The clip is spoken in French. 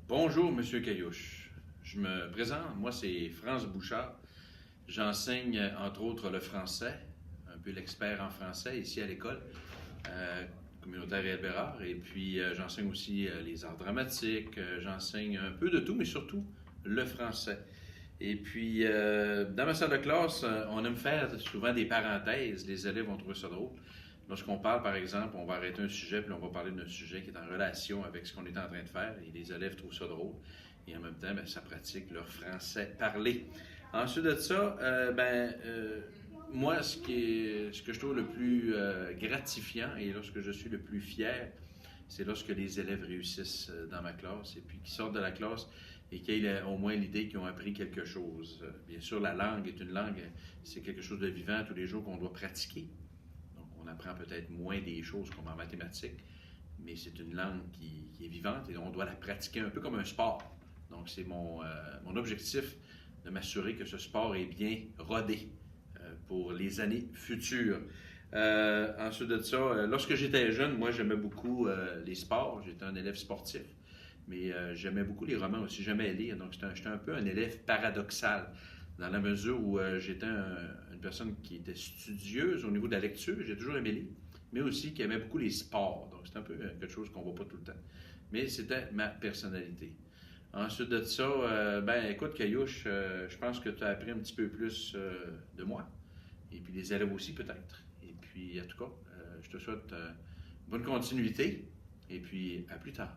Bonjour, Monsieur Caillouche. Je me présente, moi c'est France Bouchard. J'enseigne entre autres le français, un peu l'expert en français ici à l'école communautaire et Bérard. Et puis j'enseigne aussi les arts dramatiques, j'enseigne un peu de tout, mais surtout le français. Et puis dans ma salle de classe, on aime faire souvent des parenthèses, les élèves vont trouver ça drôle. Lorsqu'on parle, par exemple, on va arrêter un sujet, puis on va parler d'un sujet qui est en relation avec ce qu'on est en train de faire, et les élèves trouvent ça drôle. Et en même temps, ben, ça pratique leur français parlé. Ensuite de ça, moi, ce que je trouve le plus gratifiant et lorsque je suis le plus fier, c'est lorsque les élèves réussissent dans ma classe et puis qu'ils sortent de la classe et qu'ils aient au moins l'idée qu'ils ont appris quelque chose. Bien sûr, la langue est une langue, c'est quelque chose de vivant tous les jours qu'on doit pratiquer. Donc, on apprend peut-être moins des choses comme en mathématiques, mais c'est une langue qui est vivante et on doit la pratiquer un peu comme un sport. Donc, c'est mon objectif de m'assurer que ce sport est bien rodé pour les années futures. Ensuite de ça, lorsque j'étais jeune, moi, j'aimais beaucoup les sports. J'étais un élève sportif, mais j'aimais beaucoup les romans aussi. J'aimais lire. Donc, j'étais un peu un élève paradoxal dans la mesure où j'étais une personne qui était studieuse au niveau de la lecture. J'ai toujours aimé lire, mais aussi qui aimait beaucoup les sports. Donc, c'est un peu quelque chose qu'on ne voit pas tout le temps. Mais c'était ma personnalité. Ensuite de ça, écoute, Caillouche, je pense que tu as appris un petit peu plus de moi. Et puis les élèves aussi, peut-être. Et puis, en tout cas, je te souhaite bonne continuité. Et puis, à plus tard.